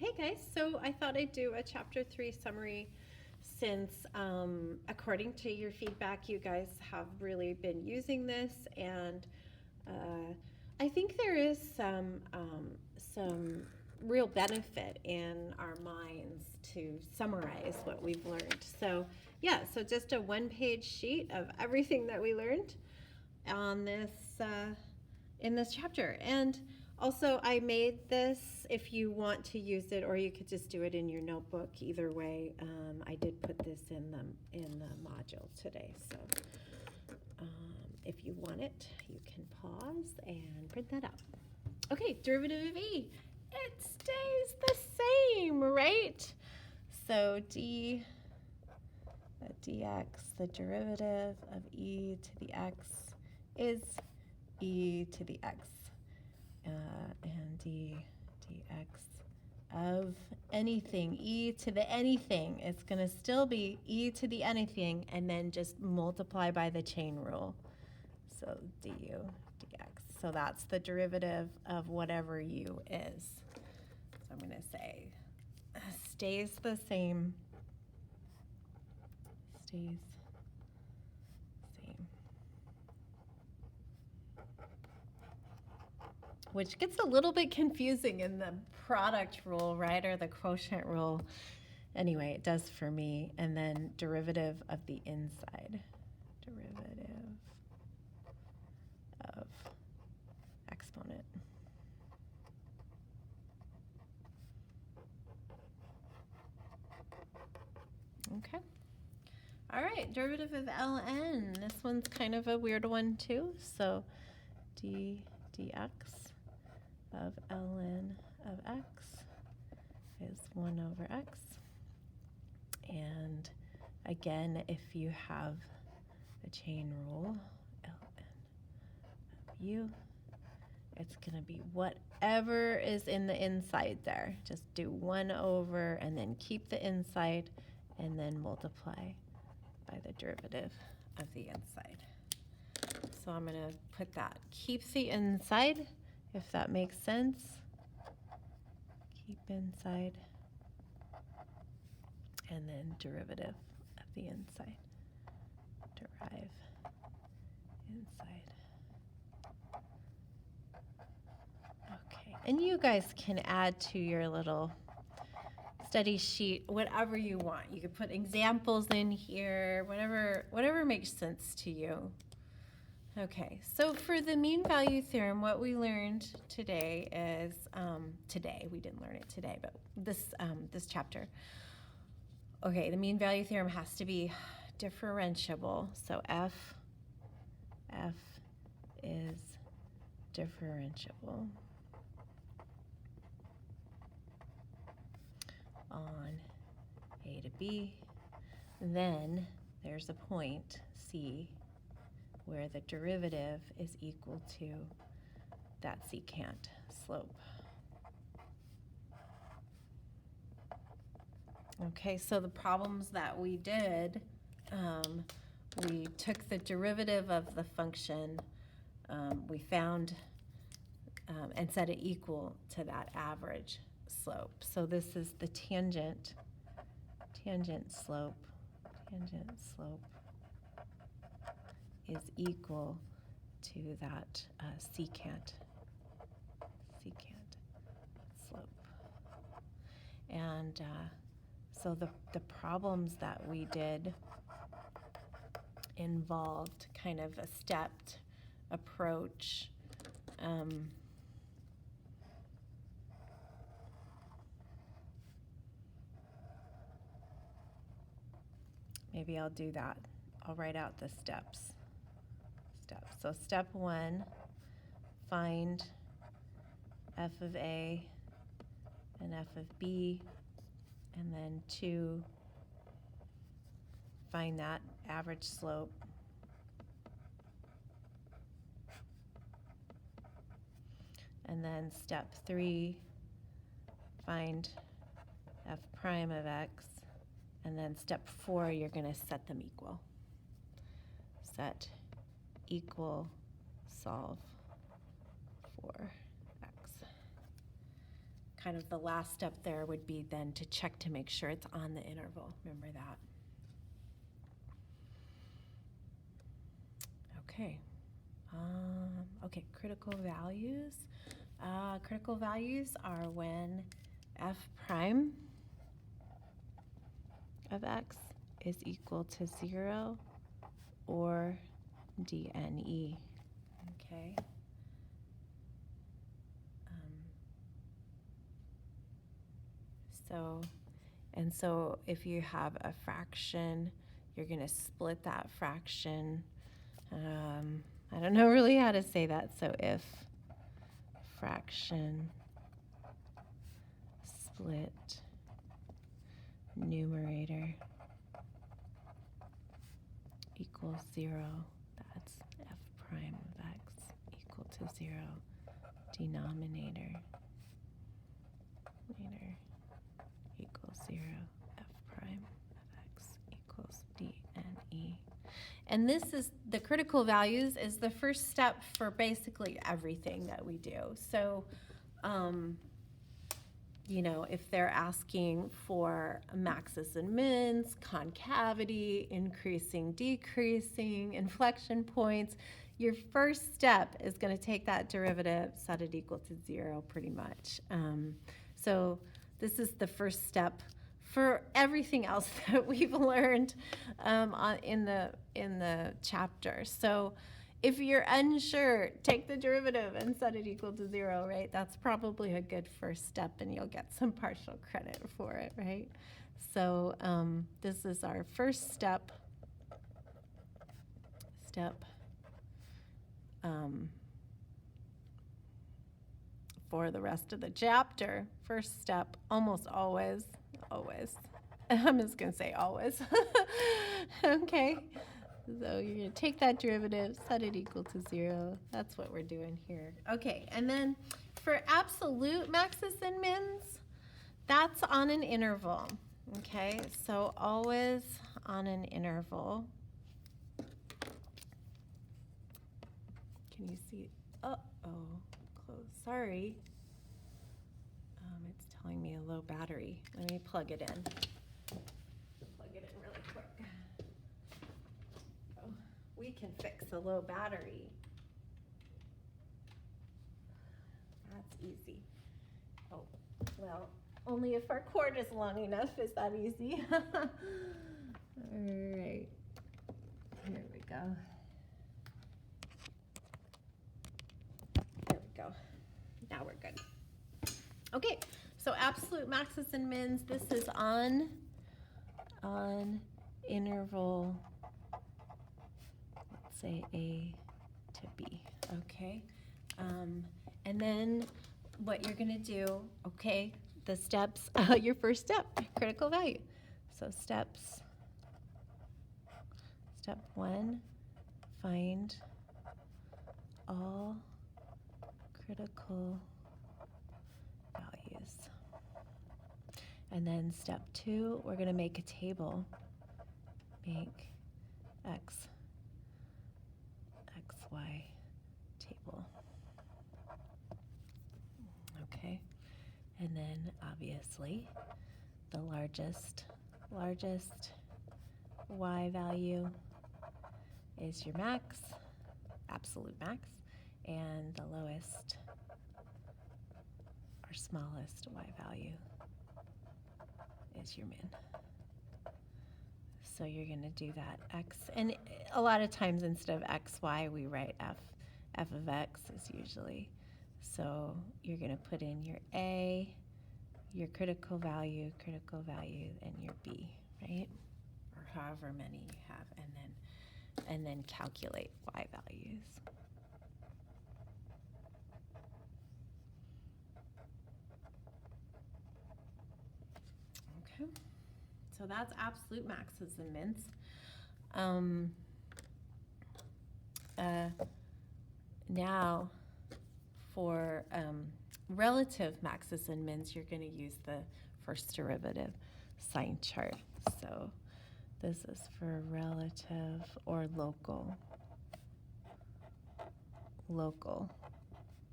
Hey guys, so I thought I'd do a chapter 3 summary since, according to your feedback, you guys have really been using this, and uh, I think there is some real benefit in our minds to summarize what we've learned. So, yeah, so just a one-page sheet of everything that we learned on this in this chapter. And also, I made this if you want to use it, or you could just do it in your notebook. Either way, I did put this in the module today. So if you want it, you can pause and print that out. Okay, derivative of e. It stays the same, right? So dx, the derivative of e to the x is e to the x. And dx of anything, e to the anything, it's going to still be e to the anything, and then just multiply by the chain rule. So du dx. So that's the derivative of whatever u is. So I'm going to say stays the same, stays same. Which gets a little bit confusing in the product rule, right, or the quotient rule. Anyway, it does for me. And then derivative of the inside. Derivative of exponent. Okay. All right, derivative of ln. This one's kind of a weird one too. So dx of ln of x is 1 over x. And again, if you have the chain rule, ln of u, it's going to be whatever is in the inside there. Just do 1 over and then keep the inside and then multiply by the derivative of the inside. So I'm going to put that. Keep the inside, if that makes sense. Keep inside. And then derivative of the inside. Derive inside. Okay, and you guys can add to your little study sheet whatever you want. You could put examples in here, whatever makes sense to you. Okay, so for the mean value theorem, what we learned today is, we didn't learn it today, but this chapter. Okay, the mean value theorem has to be differentiable. So f is differentiable on a to b. Then there's a point, c, where the derivative is equal to that secant slope. Okay, so the problems that we did, we took the derivative of the function, we found and set it equal to that average slope. So this is the tangent slope is equal to that secant slope. And so the problems that we did involved kind of a stepped approach. Maybe I'll do that. I'll write out the steps. So step 1, find f of a and f of b, and then 2, find that average slope. And then step 3, find f prime of x. And then step 4, you're going to set them equal. Set equal, solve for x. kind of the last step there would be then to check to make sure it's on the interval. Remember that. Okay. Okay, critical values. Critical values are when f prime of x is equal to 0 or dne. Okay. So if you have a fraction, you're going to split that fraction. I don't know really how to say that. So if fraction split numerator equals 0, that's f prime of x equal to 0. Denominator equals 0, f prime of x equals dne. And this is, the critical values is the first step for basically everything that we do. So, you know, if they're asking for maxes and mins, concavity, increasing, decreasing, inflection points, your first step is going to take that derivative, set it equal to 0 pretty much. So this is the first step for everything else that we've learned in the chapter. So if you're unsure, take the derivative and set it equal to 0, right? That's probably a good first step, and you'll get some partial credit for it, right? So this is our first step. For the rest of the chapter. First step, almost always. I'm just going to say always. Okay. So you're going to take that derivative, set it equal to 0. That's what we're doing here. Okay, and then for absolute maxes and mins, that's on an interval. Okay, so always on an interval. Can you see? Close. Sorry. It's telling me a low battery. Let me plug it in. Plug it in really quick. Oh, we can fix a low battery. That's easy. Oh, well, only if our cord is long enough is that easy. All right. Here we go. There we go. Now we're good. Okay, so absolute maxes and mins, this is on interval, let's say A to B, okay? And then what you're gonna do, okay, the steps, your first step, critical value. So step 1, find all critical values. And then step 2, we're going to make a table. Make XY table. Okay. And then obviously the largest Y value is your max, absolute max, and the lowest or smallest Y value is your min. So you're going to do that X, and a lot of times instead of XY we write F of X is usually. So you're going to put in your A, your critical value, and your B, right? Or however many you have, and then calculate Y values. Okay, so that's absolute maxes and mins. Now for relative maxes and mins, you're going to use the first derivative sign chart. So this is for relative or local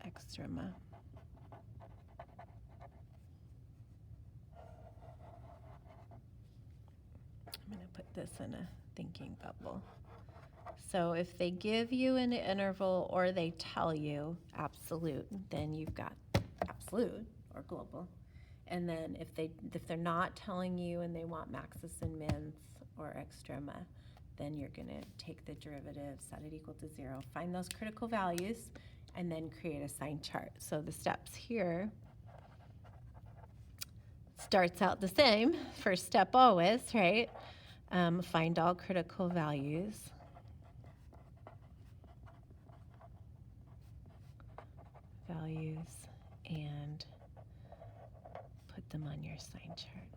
extrema. put this in a thinking bubble. So if they give you an interval or they tell you absolute, then you've got absolute or global. And then if they're not telling you and they want maxes and mins or extrema, then you're going to take the derivative, set it equal to 0, find those critical values, and then create a sign chart. So the steps here starts out the same. First step always, right? Find all critical values. And put them on your sign chart.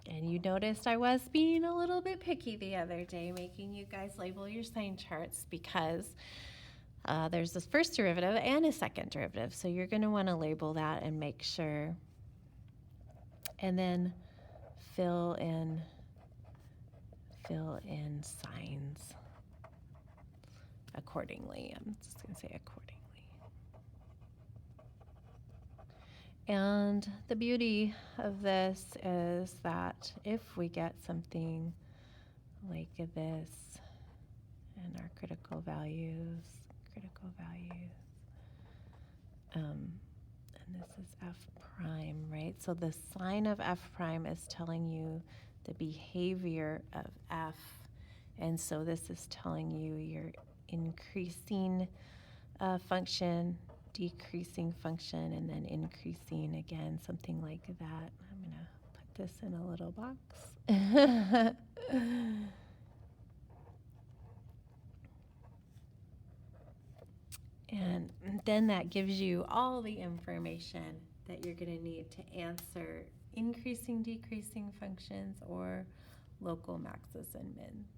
And you noticed I was being a little bit picky the other day, making you guys label your sign charts because there's this first derivative and a second derivative. So you're going to want to label that and make sure. And then fill in signs accordingly. I'm just going to say accordingly. And the beauty of this is that if we get something like this and our critical values, and this is f prime, right? So the sign of f prime is telling you the behavior of f. And so this is telling you your increasing function, decreasing function, and then increasing again, something like that. I'm going to put this in a little box. And then that gives you all the information that you're going to need to answer increasing, decreasing functions or local maxes and mins.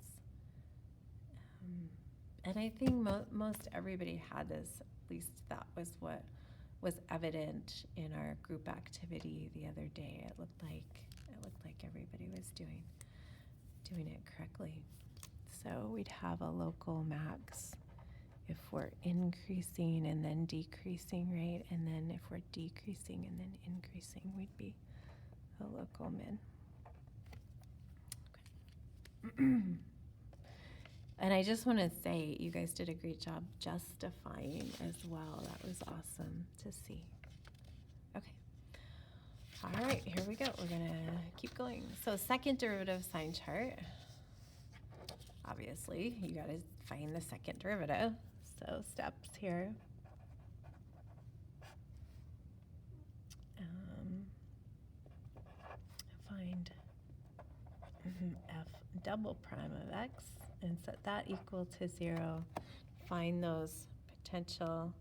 And I think most everybody had this, at least that was what was evident in our group activity the other day. It looked like everybody was doing it correctly. So we'd have a local max if we're increasing and then decreasing, right? And then if we're decreasing and then increasing, we'd be a local min. Okay. And I just want to say, you guys did a great job justifying as well. That was awesome to see. Okay. All right, here we go. We're going to keep going. So second derivative sign chart. Obviously, you got to find the second derivative. So steps here. Find f double prime of x and set that equal to 0. Find those potential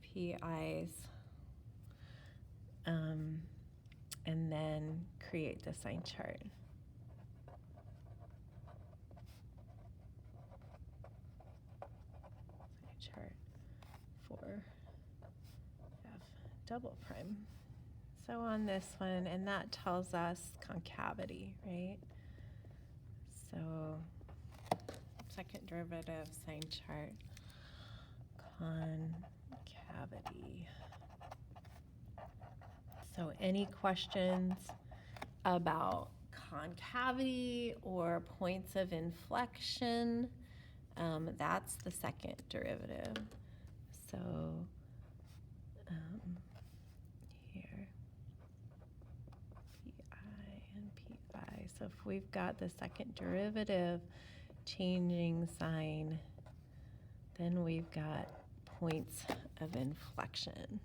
PIs and then create the sign chart. Chart for f double prime. So on this one, and that tells us concavity, right? So second derivative sign chart, concavity. So any questions about concavity or points of inflection? That's the second derivative. So here, pi and pi. So if we've got the second derivative changing sign, then we've got points of inflection.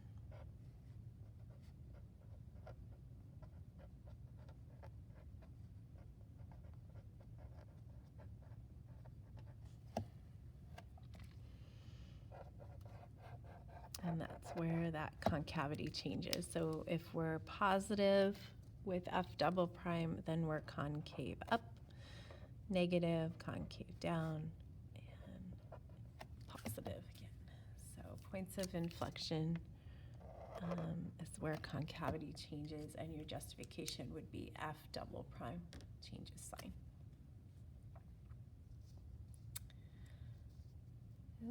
And that's where that concavity changes. So if we're positive with f double prime, then we're concave up, negative, concave down, and positive again. So points of inflection is where concavity changes, and your justification would be f double prime changes sign.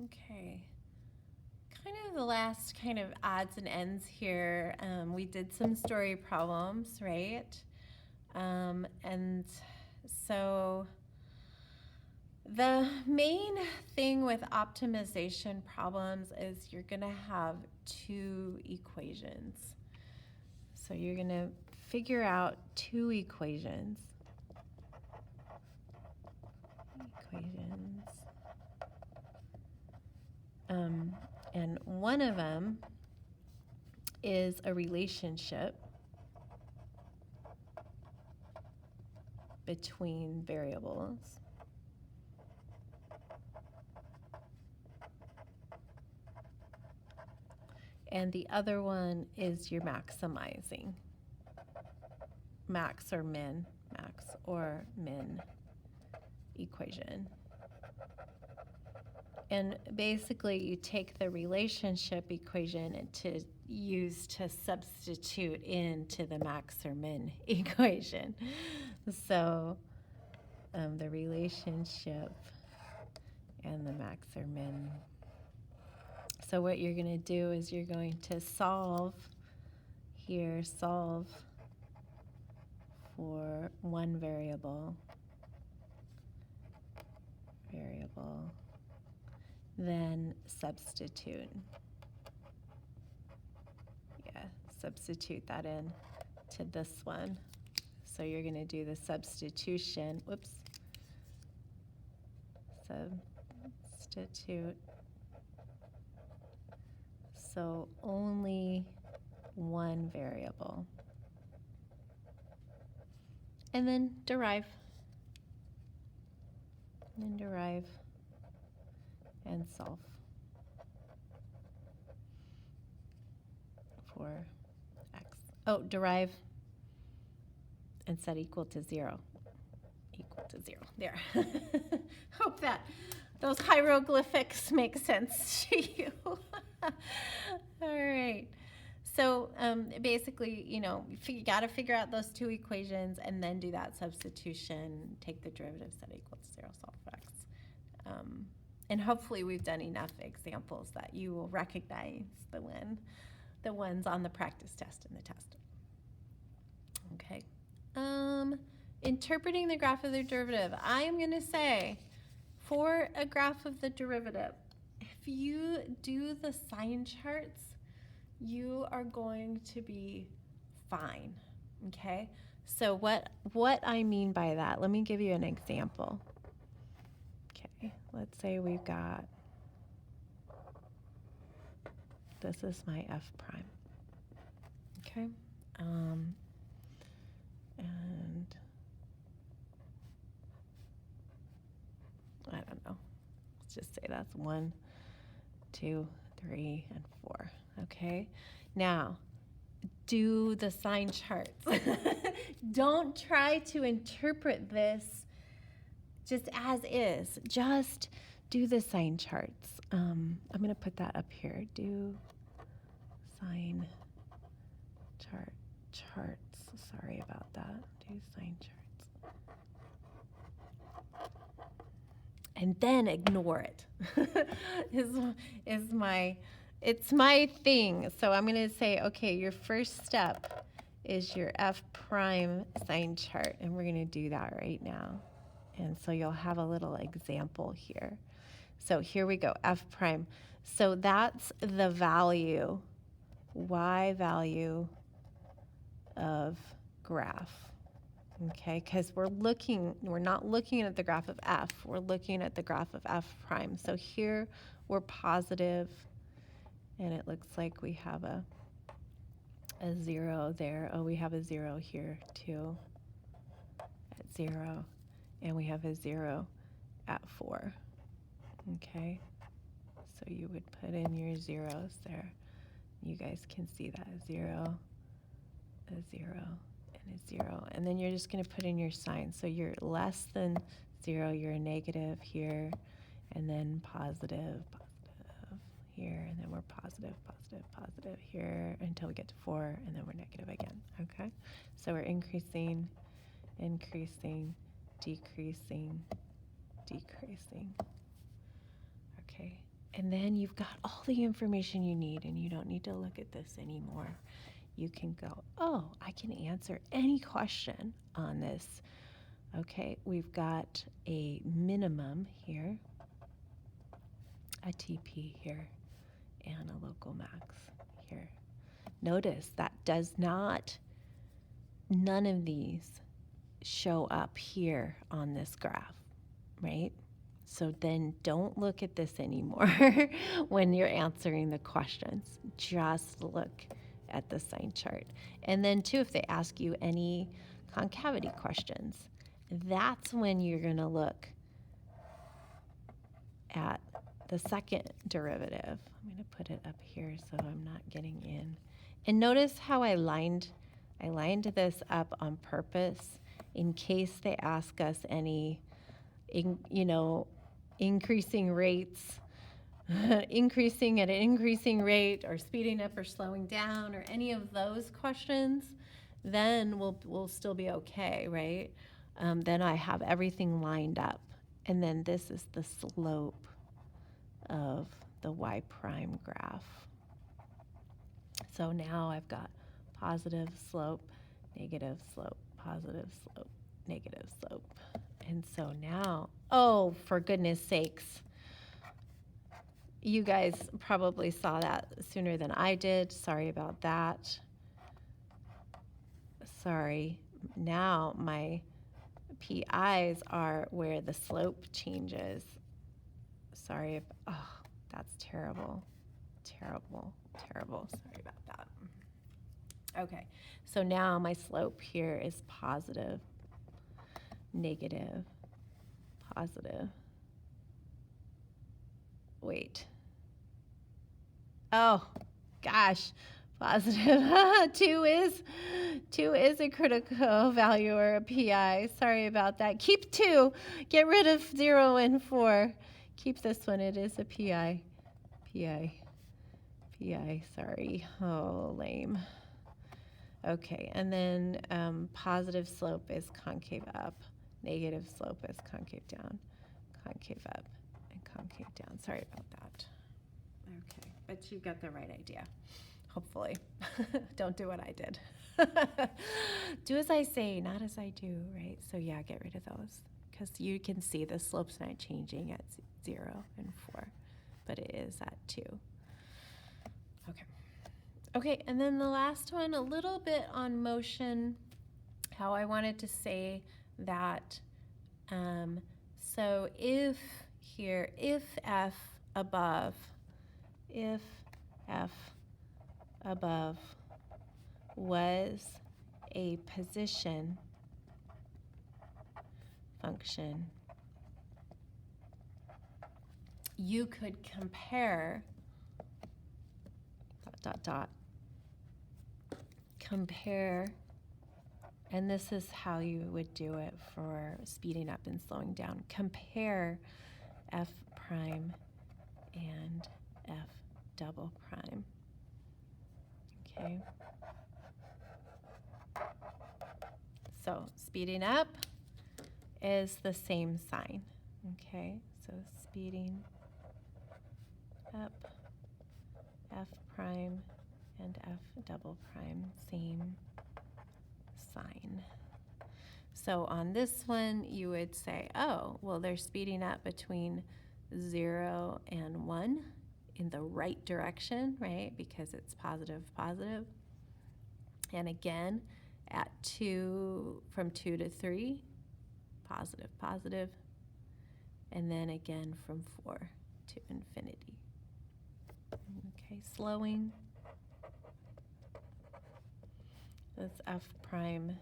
Okay. kind of the last kind of odds and ends here. We did some story problems, right? And so the main thing with optimization problems is you're going to have two equations. So you're going to figure out two equations. And one of them is a relationship between variables. And the other one is your maximizing. Max or min equation. And basically you take the relationship equation and to use to substitute into the max or min equation. So the relationship and the max or min. So what you're going to do is you're going to solve for one variable, then substitute. Substitute that in to this one. So you're going to do the substitution. Substitute. So only one variable. And then derive. And solve for x. Oh, derive and set equal to 0. There. Hope that those hieroglyphics make sense to you. All right. So basically, you got to figure out those two equations and then do that substitution, take the derivative, set equal to 0, solve for x. And hopefully we've done enough examples that you will recognize the ones on the practice test and the test. Okay. Interpreting the graph of the derivative. I am going to say, for a graph of the derivative, if you do the sign charts, you are going to be fine. Okay? So what I mean by that, let me give you an example. Okay, let's say we've got, this is my f prime. Okay? And I don't know. Let's just say that's 1, 2, 3, and 4. Okay? Now, do the sign charts. Don't try to interpret this just as is. Just do the sign charts. I'm going to put that up here. Do sign charts. Sorry about that. Do sign charts. And then ignore it. It's my thing. So I'm going to say, okay, your first step is your f prime sign chart, and we're going to do that right now. And so you'll have a little example here. So here we go, f prime. So that's the value, y value of graph. Okay, because we're not looking at the graph of f, we're looking at the graph of f prime. So here we're positive, and it looks like we have a 0 there. Oh, we have a 0 here too, at 0, and we have a 0 at 4. Okay, so you would put in your zeros there. You guys can see that, a 0, and a 0, and then you're just going to put in your sign. So you're less than 0, you're a negative here, and then positive here, and then we're positive here until we get to 4, and then we're negative again. Okay, so we're increasing, decreasing. Okay, And then you've got all the information you need, and you don't need to look at this anymore. You can go, oh, I can answer any question on this. Okay, we've got a minimum here, a TP here, and a local max here. Notice that none of these show up here on this graph, right? So then don't look at this anymore when you're answering the questions. Just look at the sign chart. And then too, if they ask you any concavity questions, that's when you're going to look at the second derivative. I'm going to put it up here so I'm not getting in. And notice how I lined this up on purpose in case they ask us any, increasing rates, increasing at an increasing rate, or speeding up or slowing down, or any of those questions. Then we'll still be okay, right? Then I have everything lined up. And then this is the slope of the y prime graph. So now I've got positive slope, negative slope, positive slope, negative slope. And so now, oh, for goodness sakes, you guys probably saw that sooner than I did. Sorry about that. Sorry. Now my PIs are where the slope changes. Sorry. Oh, that's terrible. Terrible. Terrible. Sorry about that. Okay. So now my slope here is positive, negative, positive. Wait. Oh, gosh. Positive. 2 is a critical value or a PI. Sorry about that. Keep 2. Get rid of 0 and 4. Keep this one. It is a PI. PI. Sorry. Oh, lame. Okay. And then positive slope is concave up. Negative slope is concave down. Concave up and concave down. Sorry about that. Okay. But you got the right idea. Hopefully. Don't do what I did. Do as I say, not as I do, right? So yeah, get rid of those. Because you can see the slope's not changing at 0 and 4, but it is at 2. Okay. Okay, and then the last one, a little bit on motion, how I wanted to say that, so if F above was a position function, you could compare compare, and this is how you would do it for speeding up and slowing down. Compare F prime and F double prime. Okay. So speeding up is the same sign. Okay. So speeding up, F prime and F double prime, same sign. So on this one, you would say, oh, well, they're speeding up between 0 and 1 in the right direction, right? Because it's positive, positive. And again, at 2, from 2 to 3, positive, positive. And then again from 4 to infinity. Okay, slowing. That's F prime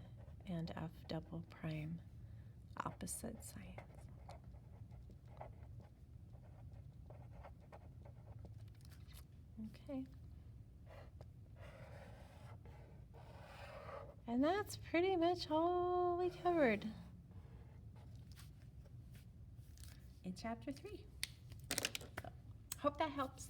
and F double prime, opposite signs. Okay. And that's pretty much all we covered in chapter 3. So, hope that helps.